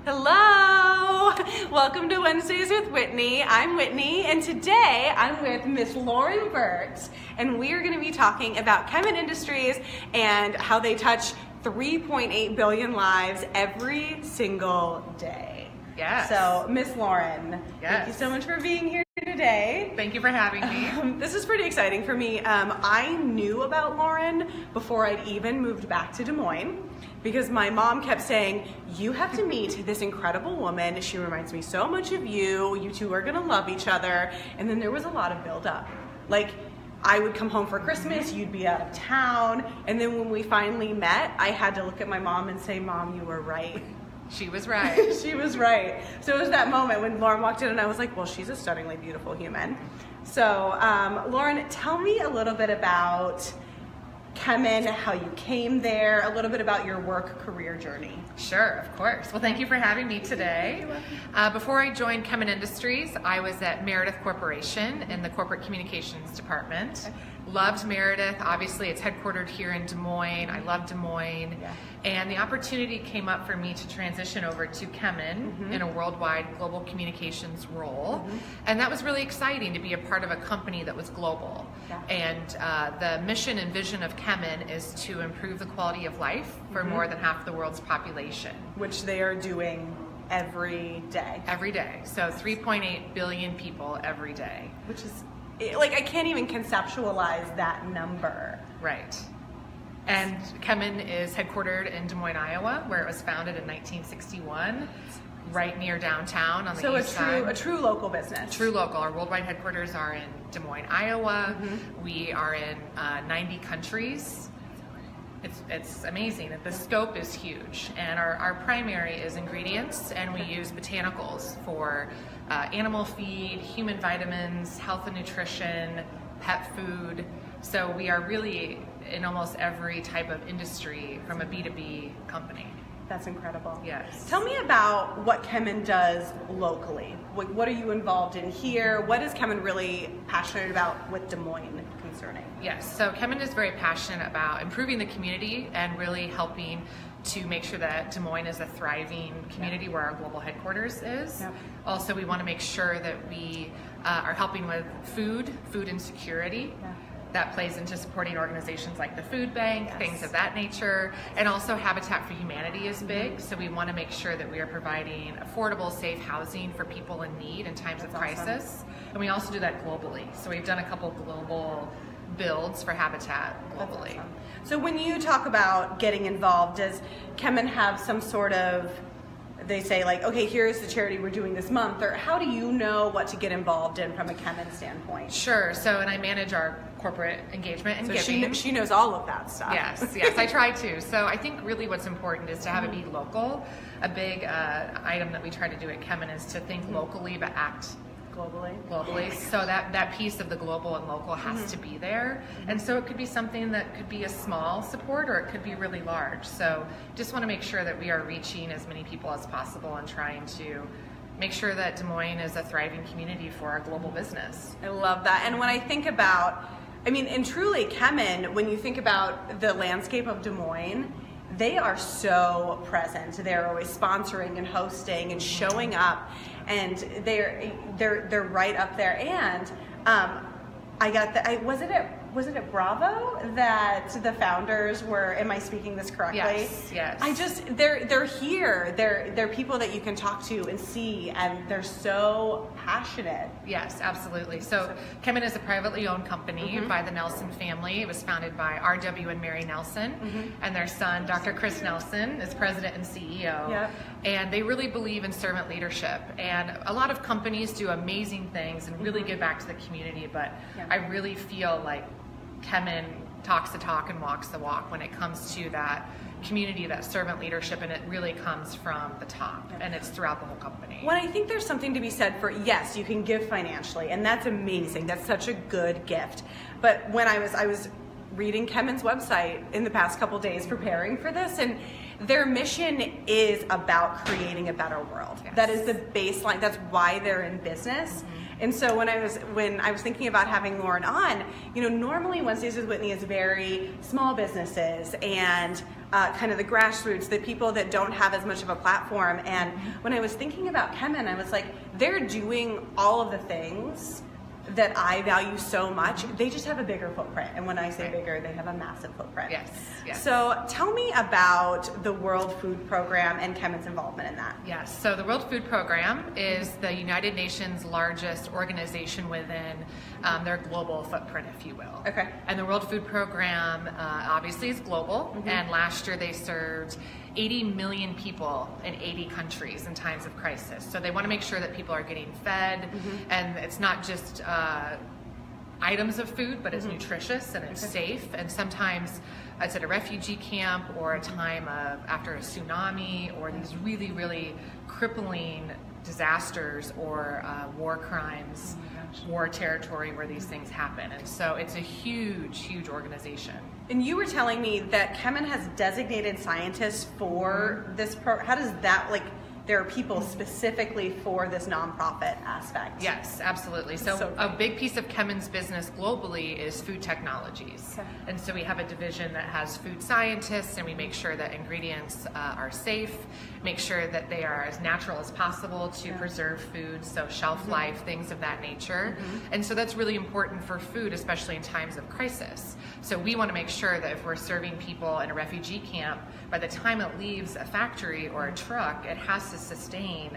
Hello! Welcome to Wednesdays with Whitney. I'm Whitney, and today I'm with Miss Lauren Burt, and we are going to be talking about Kemin Industries and how they touch 3.8 billion lives every single day. Yes. So, Miss Lauren, yes. Thank you so much for being here today. Thank you for having me. This is pretty exciting for me. I knew about Lauren before I'd even moved back to Des Moines, because my mom kept saying, you have to meet this incredible woman. She reminds me so much of you. You two are gonna love each other. And then there was a lot of buildup. Like, I would come home for Christmas, you'd be out of town. And then when we finally met, I had to look at my mom and say, Mom, you were right. She was right. She was right. So it was that moment when Lauren walked in and I was like, well, she's a stunningly beautiful human. So Lauren, tell me a little bit about Kemin, how you came there, a little bit about your work career journey. Sure, of course. Well, thank you for having me today. Before I joined Kemin Industries, I was at Meredith Corporation in the Corporate Communications Department. Loved Meredith. Obviously, it's headquartered here in Des Moines. I love Des Moines. Yeah. And the opportunity came up for me to transition over to Kemin in a worldwide global communications role. And that was really exciting to be a part of a company that was global. Yeah. And the mission and vision of Kemin is to improve the quality of life for more than half the world's population. Which they are doing every day. Every day. So 3.8 billion people every day. Which is, like, I can't even conceptualize that number. Right. And Kemin is headquartered in Des Moines, Iowa, where it was founded in 1961, right near downtown on the east side. So a true local business. True local. Our worldwide headquarters are in Des Moines, Iowa. We are in 90 countries. It's amazing. The scope is huge. And our primary is ingredients, and we use botanicals for animal feed, human vitamins, health and nutrition, pet food. So we are really in almost every type of industry from a B2B company. That's incredible. Yes. Tell me about what Kemin does locally. What are you involved in here? What is Kemin really passionate about with Des Moines concerning? Yes, so Kemin is very passionate about improving the community and really helping to make sure that Des Moines is a thriving community where our global headquarters is. Also, we want to make sure that we are helping with food insecurity. That plays into supporting organizations like the Food Bank, things of that nature. And also Habitat for Humanity is big, so we want to make sure that we are providing affordable, safe housing for people in need in times of crisis. And we also do that globally. So we've done a couple global builds for Habitat globally. Awesome. So when you talk about getting involved, does Kemin have some sort of, they say like, okay, here's the charity we're doing this month, or how do you know what to get involved in from a Kemin standpoint? Sure, so and I manage our corporate engagement and giving. She knows all of that stuff. Yes, I try to. So I think really what's important is to have it be local. A big item that we try to do at Kemin is to think locally but act globally. So that piece of the global and local has to be there. And so it could be something that could be a small support, or it could be really large. So just want to make sure that we are reaching as many people as possible and trying to make sure that Des Moines is a thriving community for our global business. I love that. And when I think about, and truly Kemin, when you think about the landscape of Des Moines, they are so present. They're always sponsoring and hosting and showing up, and they're right up there. And I got the, was it at Bravo that the founders were? Am I speaking this correctly? Yes. They're here. They're people that you can talk to and see, and they're so passionate. Yes, absolutely. So Kemin is a privately owned company by the Nelson family. It was founded by R.W. and Mary Nelson, and their son, Dr. Chris Nelson, is president and CEO. And they really believe in servant leadership. And a lot of companies do amazing things and really give back to the community, but I really feel like Kemin talks the talk and walks the walk when it comes to that community, that servant leadership, and it really comes from the top, and it's throughout the whole company. Well, I think there's something to be said for, yes, you can give financially, and that's amazing. That's such a good gift. But when I was reading Kemin's website in the past couple days preparing for this, and their mission is about creating a better world. That is the baseline. That's why they're in business. And so when I was thinking about having Lauren on, normally Wednesdays with Whitney is very small businesses and kind of the grassroots, the people that don't have as much of a platform. And when I was thinking about Kemen, I was like, they're doing all of the things that I value so much. They just have a bigger footprint. And when I say bigger, they have a massive footprint. Yes. So tell me about the World Food Program and Kemen's involvement in that. Yes. So the World Food Program is the United Nations largest organization within their global footprint, if you will. Okay. And the World Food Program obviously is global. And last year they served 80 million people in 80 countries in times of crisis. So they want to make sure that people are getting fed, and it's not just items of food, but it's nutritious and it's safe. And sometimes it's at a refugee camp or a time of after a tsunami or these really, really crippling disasters or war crimes, war territory where these things happen. And so it's a huge, huge organization. And you were telling me that Kemen has designated scientists for this how does that, there are people specifically for this nonprofit aspect? Yes, absolutely. So a big piece of Kemen's business globally is food technologies. Okay. And so we have a division that has food scientists, and we make sure that ingredients are safe, make sure that they are as natural as possible to preserve food, so shelf life, things of that nature. And so that's really important for food, especially in times of crisis. So we want to make sure that if we're serving people in a refugee camp, by the time it leaves a factory or a truck, it has to sustain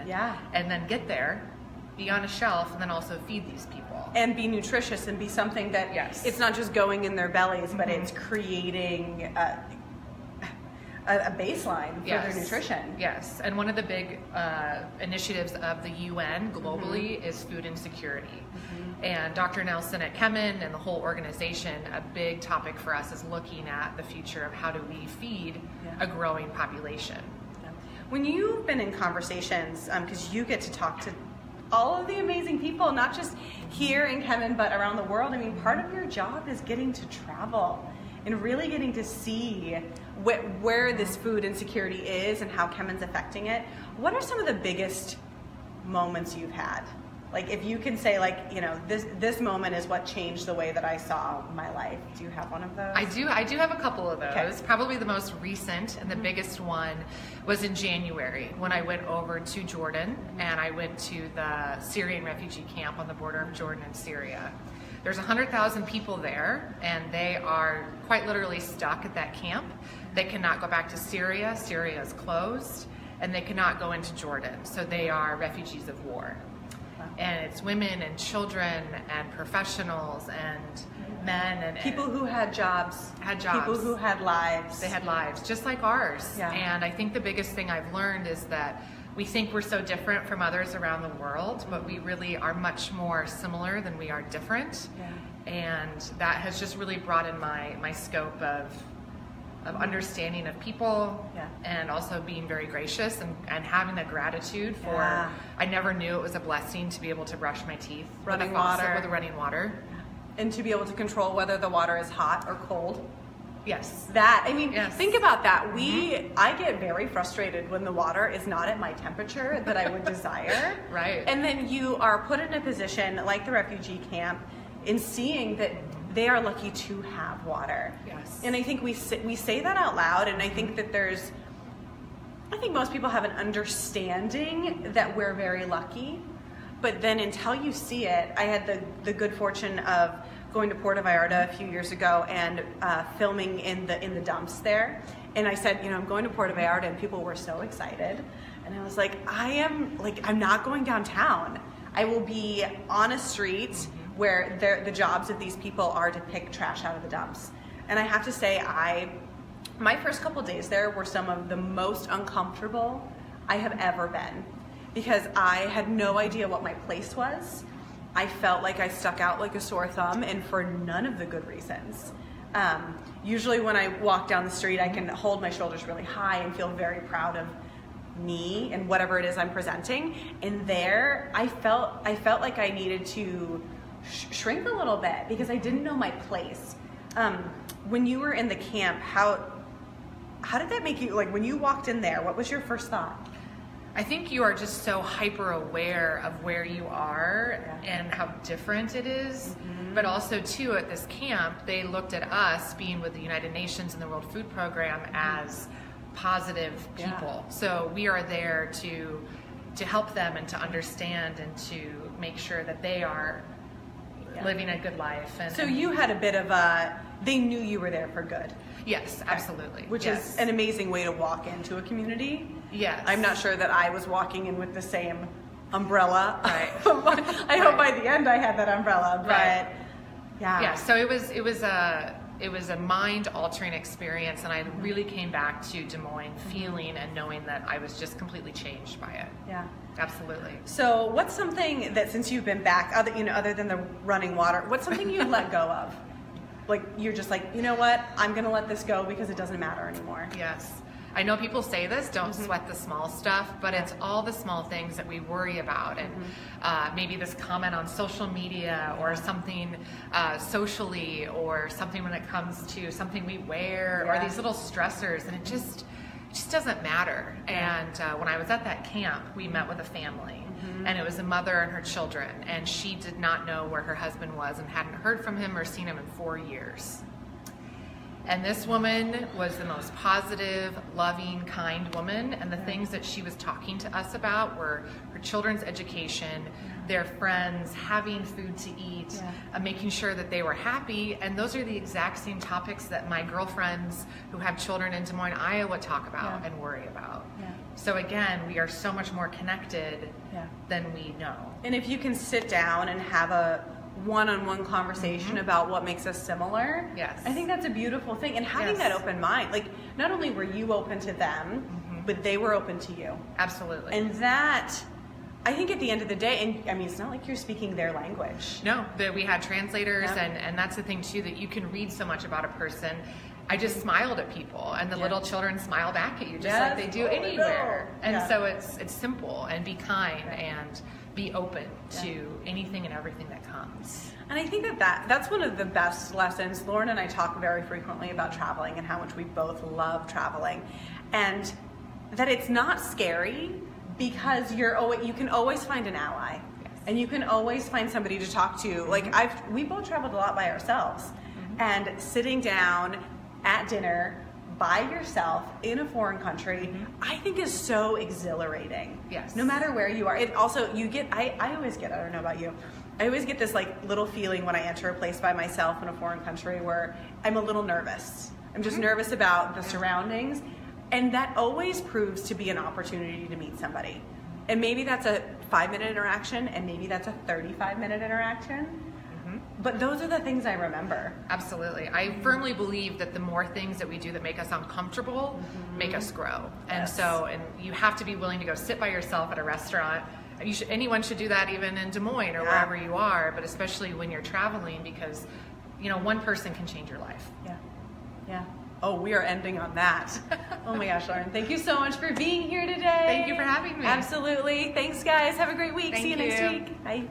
and then get there, be on a shelf, and then also feed these people. And be nutritious and be something that it's not just going in their bellies, but it's creating a baseline for their nutrition. Yes, and one of the big initiatives of the UN globally is food insecurity. And Dr. Nelson at Kemen and the whole organization, a big topic for us is looking at the future of how do we feed a growing population. When you've been in conversations, because you get to talk to all of the amazing people, not just here in Kemen, but around the world, I mean, part of your job is getting to travel and really getting to see where this food insecurity is and how Kemen's affecting it. What are some of the biggest moments you've had? Like, if you can say, this moment is what changed the way that I saw my life. Do you have one of those? I do have a couple of those. Okay. Probably the most recent and the biggest one was in January when I went over to Jordan and I went to the Syrian refugee camp on the border of Jordan and Syria. There's 100,000 people there, and they are quite literally stuck at that camp. They cannot go back to Syria. Syria is closed, and they cannot go into Jordan. So they are refugees of war. And it's women and children and professionals and men and people who had jobs. People who had lives. They had lives just like ours. Yeah. And I think the biggest thing I've learned is that we think we're so different from others around the world, but we really are much more similar than we are different. Yeah. And that has just really broadened my scope of understanding of people and also being very gracious and having the gratitude for I never knew it was a blessing to be able to brush my teeth with running water and to be able to control whether the water is hot or cold. Yes. Think about that. I get very frustrated when the water is not at my temperature that I would desire. Right. And then you are put in a position like the refugee camp in seeing that they are lucky to have water. Yes. And I think we say that out loud, and I think that I think most people have an understanding that we're very lucky, but then until you see it, I had the good fortune of going to Puerto Vallarta a few years ago and filming in the dumps there. And I said, I'm going to Puerto Vallarta, and people were so excited. And I was like, I'm not going downtown. I will be on a street where the jobs of these people are to pick trash out of the dumps. And I have to say, my first couple days there were some of the most uncomfortable I have ever been, because I had no idea what my place was. I felt like I stuck out like a sore thumb, and for none of the good reasons. Usually when I walk down the street, I can hold my shoulders really high and feel very proud of me and whatever it is I'm presenting. And there, I felt like I needed to shrink a little bit because I didn't know my place. When you were in the camp, how did that make you, when you walked in there, what was your first thought? I think you are just so hyper aware of where you are and how different it is. But also too, at this camp, they looked at us being with the United Nations and the World Food Program as positive people. So we are there to help them and to understand and to make sure that they are living a good life. And so you had a bit of they knew you were there for good. Yes, absolutely. Which is an amazing way to walk into a community. Yes. I'm not sure that I was walking in with the same umbrella. Right. I hope by the end I had that umbrella, but yeah. So it was a mind-altering experience, and I really came back to Des Moines feeling and knowing that I was just completely changed by it. Yeah. Absolutely. So what's something that, since you've been back, other than the running water, what's something you let go of? Like, you're just like, you know what, I'm going to let this go because it doesn't matter anymore. Yes. I know people say this, don't sweat the small stuff, but it's all the small things that we worry about. And maybe this comment on social media or something socially, or something when it comes to something we wear, or these little stressors, and it just doesn't matter. And when I was at that camp, we met with a family, and it was a mother and her children, and she did not know where her husband was and hadn't heard from him or seen him in 4 years. And this woman was the most positive, loving, kind woman, and the things that she was talking to us about were her children's education, their friends, having food to eat, making sure that they were happy. And those are the exact same topics that my girlfriends who have children in Des Moines, Iowa talk about and worry about. So again, we are so much more connected than we know. And if you can sit down and have a one-on-one conversation about what makes us similar, I think that's a beautiful thing. And having that open mind, like, not only were you open to them, but they were open to you. Absolutely. And that, I think at the end of the day, and I mean, it's not like you're speaking their language. No, we had translators, and that's the thing too, that you can read so much about a person. I just smiled at people, and the little children smile back at you just like they do anywhere. And so it's simple, and be kind and be open to anything and everything that comes. And I think that's one of the best lessons. Lauren and I talk very frequently about traveling and how much we both love traveling, and that it's not scary because you can always find an ally, and you can always find somebody to talk to. Like, we both traveled a lot by ourselves, and sitting down at dinner by yourself in a foreign country, I think is so exhilarating. Yes. No matter where you are. It also, I always get, I don't know about you, I always get this like little feeling when I enter a place by myself in a foreign country where I'm a little nervous. I'm just nervous about the surroundings. And that always proves to be an opportunity to meet somebody. And maybe that's a 5-minute interaction, and maybe that's a 35-minute interaction. But those are the things I remember. Absolutely. I firmly believe that the more things that we do that make us uncomfortable make us grow. And and you have to be willing to go sit by yourself at a restaurant. Anyone should do that, even in Des Moines or wherever you are, but especially when you're traveling, because one person can change your life. Yeah. Oh, we are ending on that. Oh my gosh, Lauren, thank you so much for being here today. Thank you for having me. Absolutely. Thanks, guys. Have a great week. Thank See you you. next week. Bye.